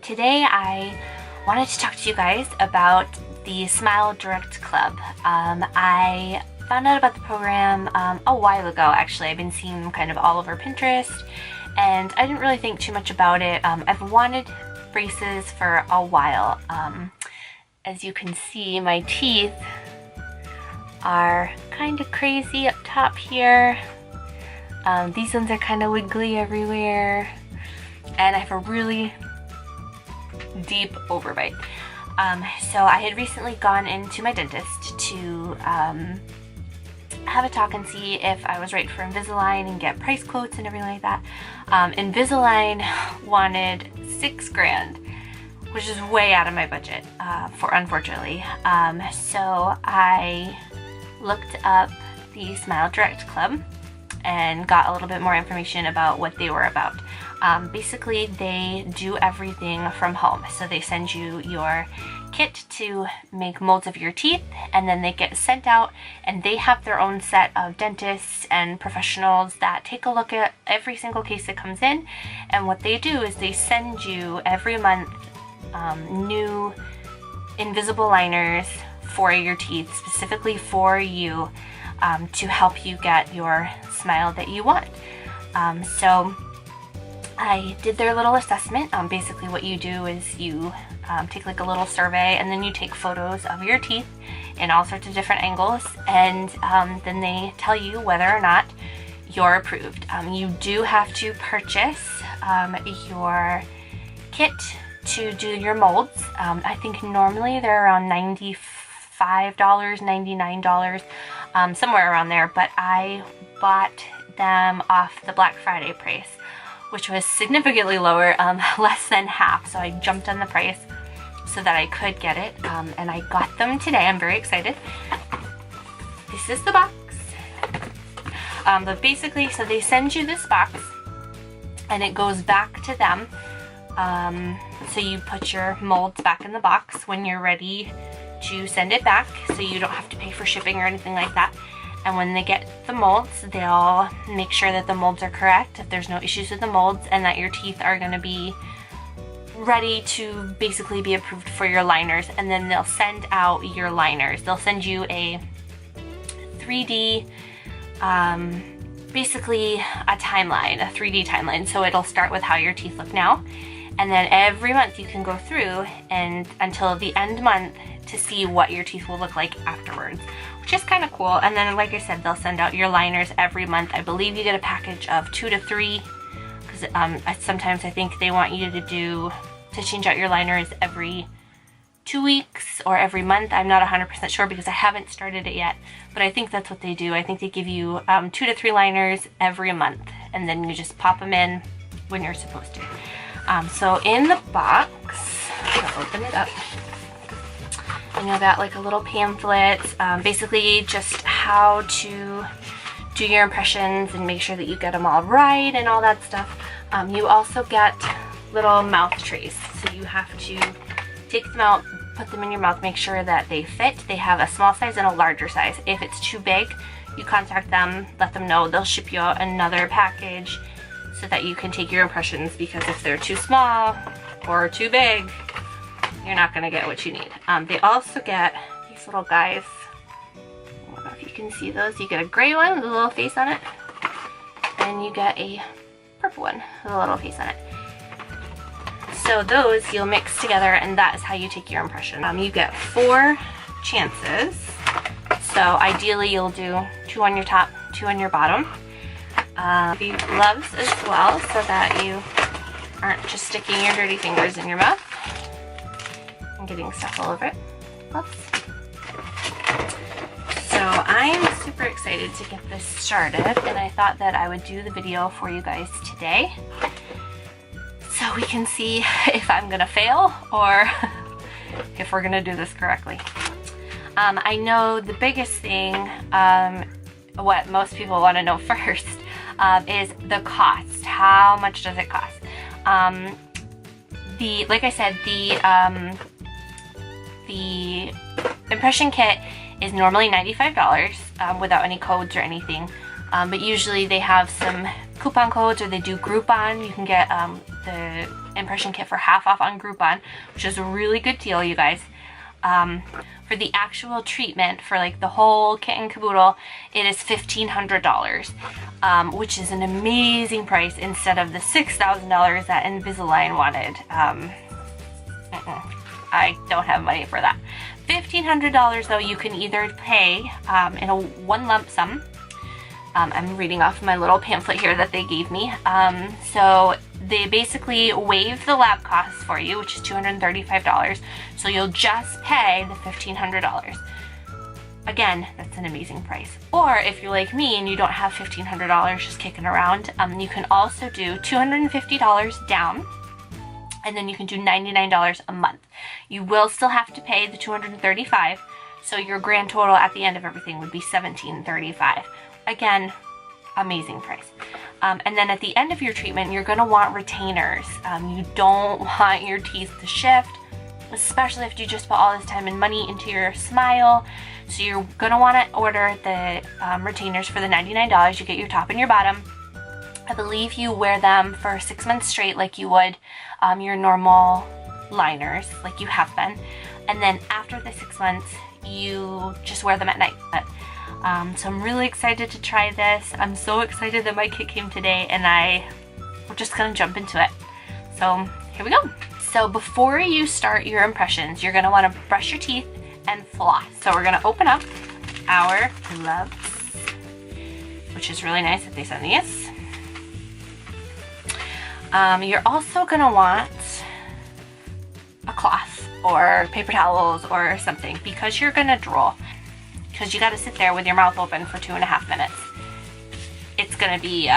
Today I wanted to talk to you guys about the Smile Direct Club. I found out about the program a while ago, actually. I've been seeing them kind of all over Pinterest, and I didn't really think too much about it. I've wanted braces for a while. As you can see, my teeth are kind of crazy up top here. These ones are kind of wiggly everywhere, and I have a really deep overbite. So I had recently gone into my dentist to have a talk and see if I was right for Invisalign and get price quotes and everything like that. Invisalign wanted $6 grand, which is way out of my budget, unfortunately. So I looked up the Smile Direct Club and got a little bit more information about what they were about. Basically, they do everything from home. So they send you your kit to make molds of your teeth, and then they get sent out, and they have their own set of dentists and professionals that take a look at every single case that comes in. And what they do is they send you every month new invisible liners for your teeth, specifically for you, to help you get your smile that you want. So I did their little assessment. Basically what you do is you take like a little survey, and then you take photos of your teeth in all sorts of different angles, and then they tell you whether or not you're approved. You do have to purchase your kit to do your molds. I think normally they're around $95, $99, somewhere around there, but I bought them off the Black Friday price, which was significantly lower, less than half. So I jumped on the price so that I could get it, and I got them today. I'm very excited. This is the box. But basically, so they send you this box and it goes back to them. So you put your molds back in the box when you're ready to send it back, so you don't have to pay for shipping or anything like that. And when they get the molds, they'll make sure that the molds are correct, if there's no issues with the molds, and that your teeth are going to be ready to basically be approved for your liners. And then they'll send out your liners. They'll send you a 3D, basically a timeline, a 3D timeline. So it'll start with how your teeth look now, and then every month you can go through and until the end month to see what your teeth will look like afterwards, which is kind of cool. And then, like I said, they'll send out your liners every month. I believe you get a package of 2 to 3, because sometimes I think they want you to change out your liners every 2 weeks or every month. I'm not 100% sure because I haven't started it yet, but I think that's what they do. I think they give you 2 to 3 liners every month, and then you just pop them in when you're supposed to. So in the box, I'll open it up. And you'll got like a little pamphlet, basically just how to do your impressions and make sure that you get them all right and all that stuff. You also get little mouth trays, so you have to take them out, put them in your mouth, make sure that they fit. They have a small size and a larger size. If it's too big, you contact them, let them know. They'll ship you out another package so that you can take your impressions, because if they're too small or too big, you're not going to get what you need. They also get these little guys. I don't know if you can see those. You get a gray one with a little face on it, and you get a purple one with a little face on it. So those you'll mix together, and that is how you take your impression. You get 4 chances. So ideally you'll do 2 on your top, 2 on your bottom. Gloves as well, so that you aren't just sticking your dirty fingers in your mouth and getting stuff all over it. Gloves. So I'm super excited to get this started, and I thought that I would do the video for you guys today so we can see if I'm gonna fail or if we're gonna do this correctly. I know the biggest thing, what most people want to know first, is the cost. How much does it cost? Like I said, the impression kit is normally $95 without any codes or anything. But usually they have some coupon codes, or they do Groupon. You can get the impression kit for half off on Groupon, which is a really good deal, you guys. For the actual treatment for like the whole kit and caboodle, it is $1,500, which is an amazing price instead of the $6,000 that Invisalign wanted. I don't have money for that. $1,500 though, you can either pay in a one lump sum. I'm reading off my little pamphlet here that they gave me. So they basically waive the lab costs for you, which is $235. So you'll just pay the $1,500. Again, that's an amazing price. Or if you're like me and you don't have $1,500 just kicking around, you can also do $250 down, and then you can do $99 a month. You will still have to pay the $235, so your grand total at the end of everything would be $1,735. Again, amazing price. And then at the end of your treatment, you're gonna want retainers. You don't want your teeth to shift, especially if you just put all this time and money into your smile. So you're gonna wanna order the retainers for the $99. You get your top and your bottom. I believe you wear them for 6 months straight like you would your normal liners, like you have been. And then after the 6 months, you just wear them at night. So I'm really excited to try this. I'm so excited that my kit came today, and we're just gonna jump into it. So here we go. So before you start your impressions, you're gonna wanna brush your teeth and floss. So we're gonna open up our gloves, which is really nice that they sent these. You're also gonna want a cloth or paper towels or something, because you're gonna drool. Because you gotta sit there with your mouth open for 2.5 minutes. It's gonna be,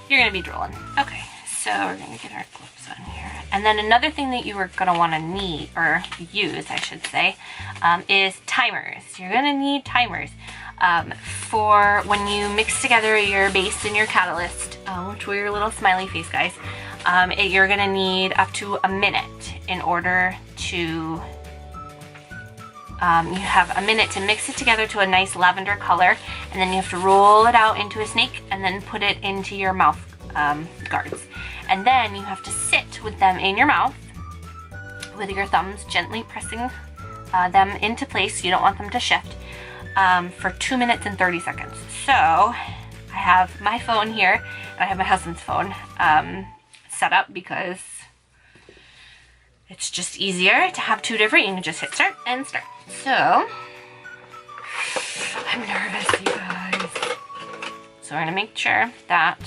you're gonna be drooling. Okay, so we're gonna get our gloves on here. And then another thing that you are gonna wanna need, or use, I should say, is timers. You're gonna need timers for when you mix together your base and your catalyst, which were your little smiley face guys. You're gonna need up to a minute in order to you have a minute to mix it together to a nice lavender color, and then you have to roll it out into a snake and then put it into your mouth guards. And then you have to sit with them in your mouth with your thumbs gently pressing them into place. You don't want them to shift for 2 minutes and 30 seconds. So I have my phone here, and I have my husband's phone set up because it's just easier to have two different. You can just hit start and start. So, I'm nervous, you guys. So we're gonna make sure that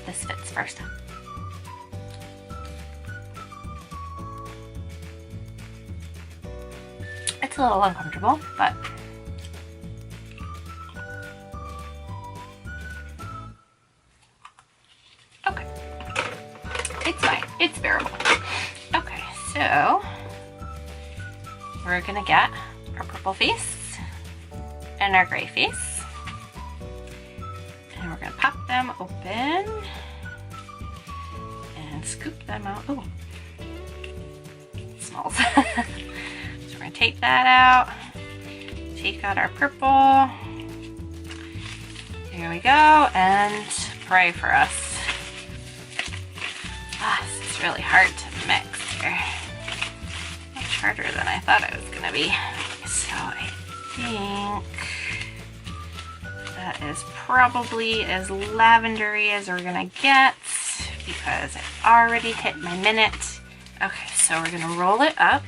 this fits first. It's a little uncomfortable, but okay. It's fine. It's bearable. Okay, so we're gonna get our purple face and our gray face, and we're gonna pop them open and scoop them out. Oh, it smells. So we're gonna take that out, take out our purple. Here we go, and pray for us. This is really hard to mix here. Much harder than I thought it was gonna be. So I think that is probably as lavendery as we're gonna get, because I've already hit my minute. Okay, so we're gonna roll it up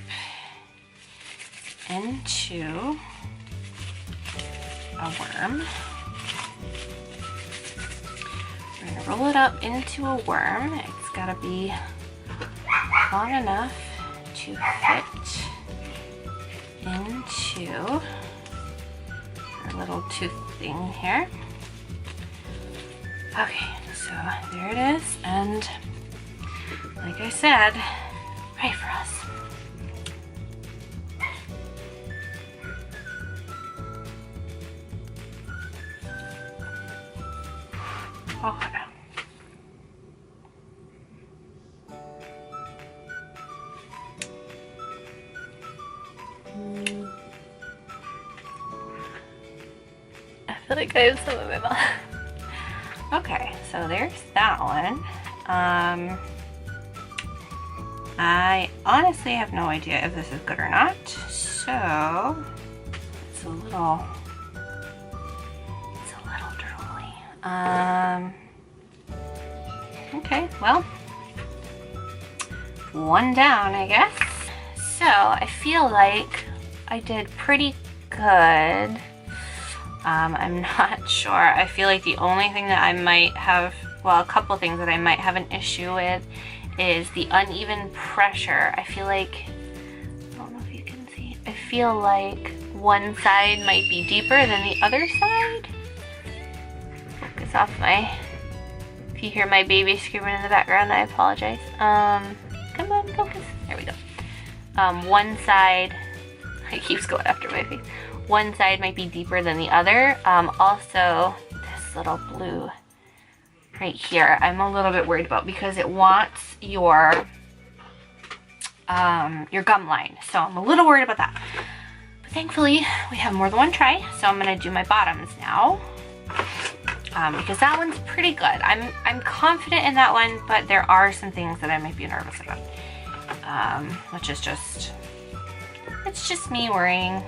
into a worm. We're gonna roll it up into a worm. It's gotta be long enough to fit into our little tooth thing here. Okay, so there it is, and like I said, pray for us. Okay. I feel like I have some in my mouth. Okay, so there's that one. I honestly have no idea if this is good or not, so it's a little drooly. Okay, well, one down, I guess. So I feel like I did pretty good. I'm not sure. I feel like the only thing that I might have, well, a couple things that I might have an issue with is the uneven pressure. I feel like, I don't know if you can see, I feel like one side might be deeper than the other side. Focus off my, if you hear my baby screaming in the background, I apologize. Come on, focus. There we go. One side, it keeps going after my face. One side might be deeper than the other. Also, this little blue right here, I'm a little bit worried about because it wants your gum line. So I'm a little worried about that. But thankfully, we have more than one try. So I'm gonna do my bottoms now. Because that one's pretty good. I'm confident in that one, but there are some things that I might be nervous about. Which is just, it's just me worrying.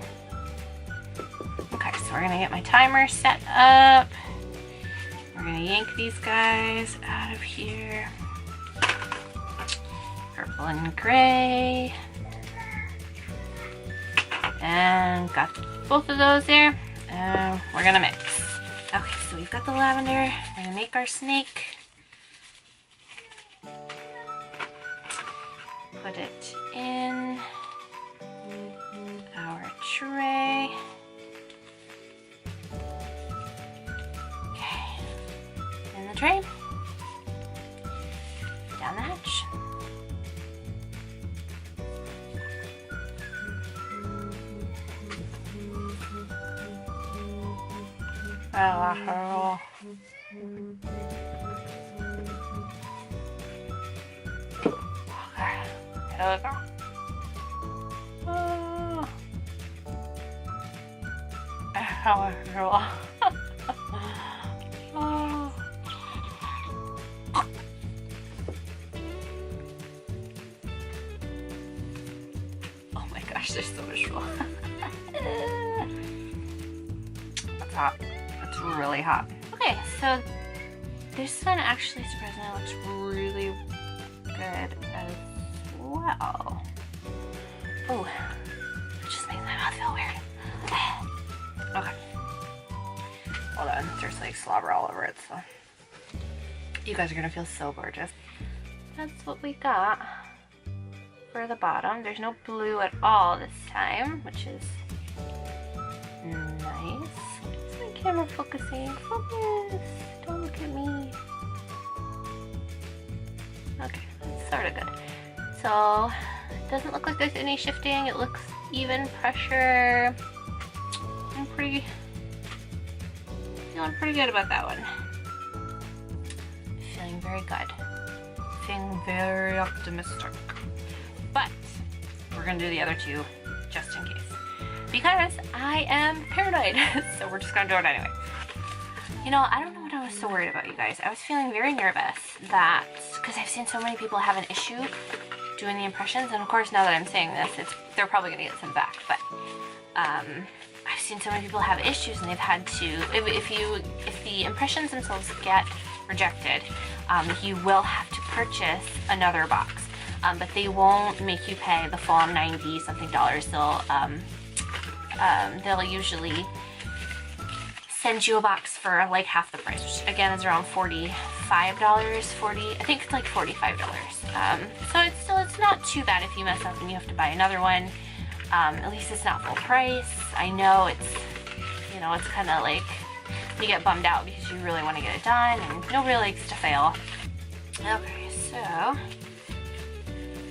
Okay, so we're gonna get my timer set up. We're gonna yank these guys out of here. Purple and gray. And got both of those there. And we're gonna mix. Okay, so we've got the lavender. We're gonna make our snake. Put it in our tray. Okay, in the tray. Down the hatch. Oh. There we go. Oh. Oh. Oh my gosh, there's so much roll. That's hot. That's really hot. Okay, so this one actually surprisingly looks really good as well. Oh, it just makes my mouth feel weird. Okay. Hold on, there's like slobber all over it, so. You guys are gonna feel so gorgeous. That's what we got for the bottom. There's no blue at all this time, which is nice. Is my camera focusing? Focus! Don't look at me. Okay, that's sort of good. So, it doesn't look like there's any shifting. It looks even pressure. I'm feeling pretty good about that one. Feeling very good. Feeling very optimistic. But, we're gonna do the other two just in case. Because I am paranoid. So we're just gonna do it anyway. You know, I don't know what I was so worried about, you guys. I was feeling very nervous that, because I've seen so many people have an issue doing the impressions, and of course now that I'm saying this, they're probably gonna get sent back, but I've seen so many people have issues and they've had to, if the impressions themselves get rejected, you will have to purchase another box, but they won't make you pay the full 90 something dollars. They'll usually send you a box for like half the price, which again is around $45, I think it's like $45. So it's not too bad if you mess up and you have to buy another one. At least it's not full price. I know it's, you know, it's kind of like you get bummed out because you really want to get it done and nobody likes to fail. Okay, so I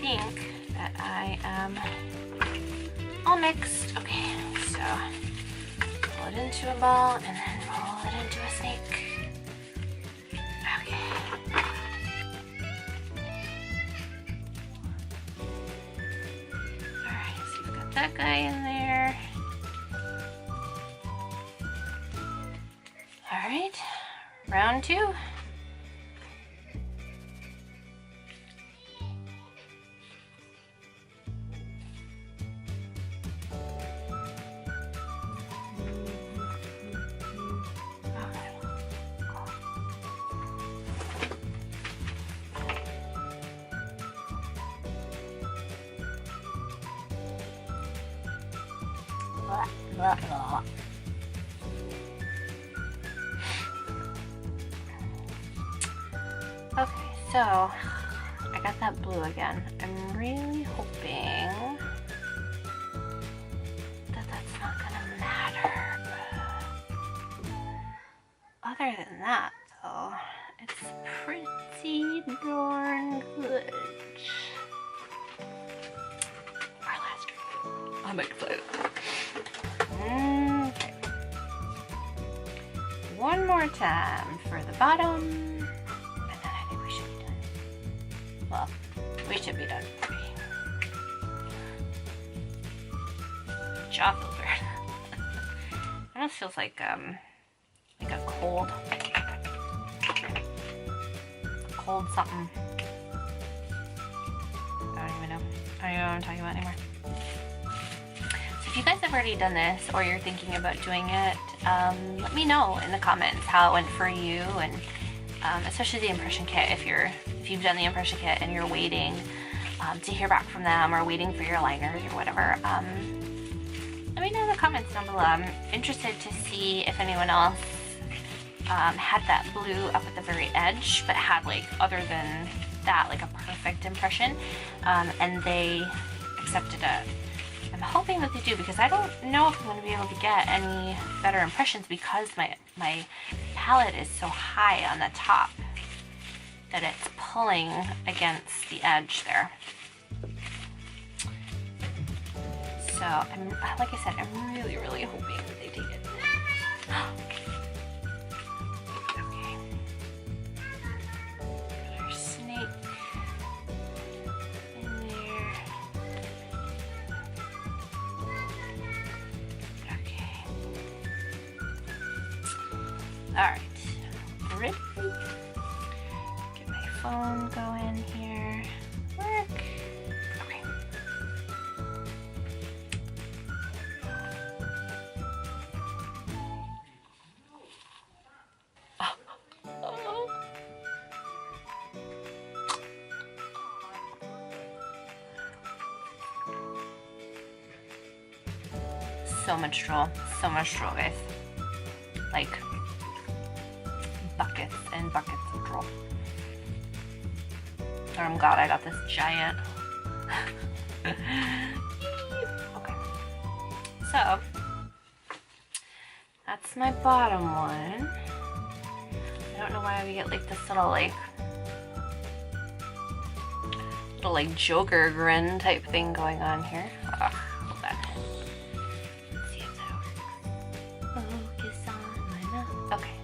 think that I am all mixed. Okay, so roll it into a ball and then roll it into a snake. Okay. Alright, so you've got that guy in there. Alright, Round 2. Blah, blah. Okay, so I got that blue again. I'm really hoping that that's not gonna matter. Other than that, though, it's pretty darn good. Our last drink. I'm excited. Okay. One more time for the bottom, and then I think we should be done. Well, we should be done. Jaw feels weird. Almost feels like a cold something. I don't even know. I don't even know what I'm talking about anymore. If you guys have already done this or you're thinking about doing it, let me know in the comments how it went for you, and especially the impression kit. If you've done the impression kit and you're waiting to hear back from them or waiting for your liners or whatever, let me know in the comments down below. I'm interested to see if anyone else had that blue up at the very edge, but had, like, other than that, like a perfect impression, and they accepted it. I'm hoping that they do, because I don't know if I'm going to be able to get any better impressions, because my palette is so high on the top that it's pulling against the edge there. So, like I said, I'm really, really hoping that they take it. Okay. Got our snake in there. Okay. Alright. Ready? Get my phone going here. Work. Okay. So much drool, guys. Like buckets and buckets of drool. Oh god, I got this giant. Okay, so that's my bottom one. I don't know why we get like this little Joker grin type thing going on here. Hold on. Let's see if that works. Focus on my mouth. Okay.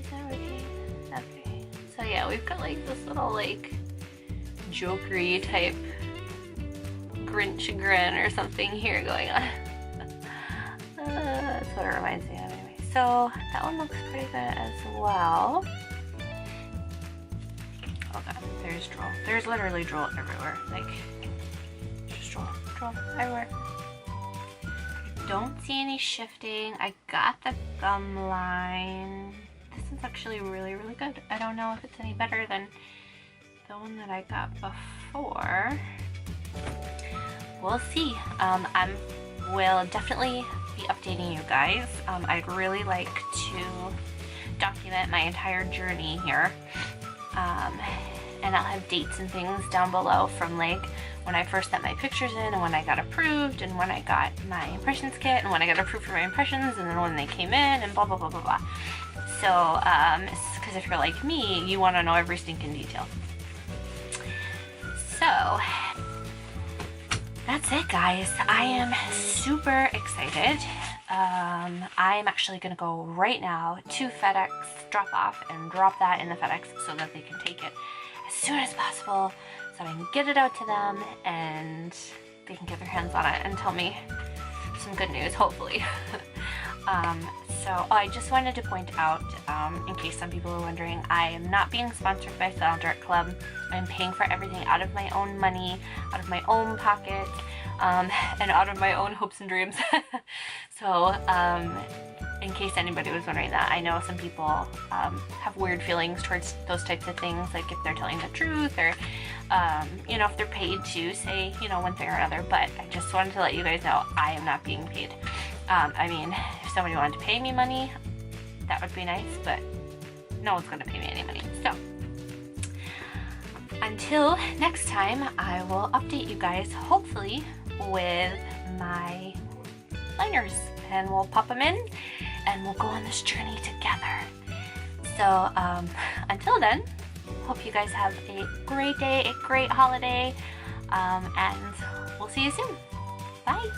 Is that working? Okay. So yeah, we've got like this little Jokery type Grinch grin or something here going on. That's what it reminds me of anyway. So that one looks pretty good as well. Oh god, there's drool. There's literally drool everywhere. Like, just drool everywhere. Don't see any shifting. I got the gum line. This is actually really, really good. I don't know if it's any better than the one that I got before. We'll see. I will definitely be updating you guys. I'd really like to document my entire journey here. And I'll have dates and things down below from like when I first sent my pictures in, and when I got approved, and when I got my impressions kit, and when I got approved for my impressions, and then when they came in, and blah blah blah blah blah. So, because if you're like me, you want to know every stinking detail. So that's it, guys. I am super excited. I'm actually gonna go right now to FedEx drop off and drop that in the FedEx so that they can take it as soon as possible, so I can get it out to them and they can get their hands on it and tell me some good news, hopefully. So I just wanted to point out, in case some people are wondering, I am not being sponsored by Smile Direct Club. I'm paying for everything out of my own money, out of my own pocket, and out of my own hopes and dreams. So in case anybody was wondering that, I know some people have weird feelings towards those types of things, like if they're telling the truth, or you know, if they're paid to say, you know, one thing or another. But I just wanted to let you guys know I am not being paid. I mean, if somebody wanted to pay me money, that would be nice, but no one's gonna pay me any money. So until next time, I will update you guys, hopefully with my liners, and we'll pop them in and we'll go on this journey together. So until then, hope you guys have a great day, a great holiday, and we'll see you soon. Bye.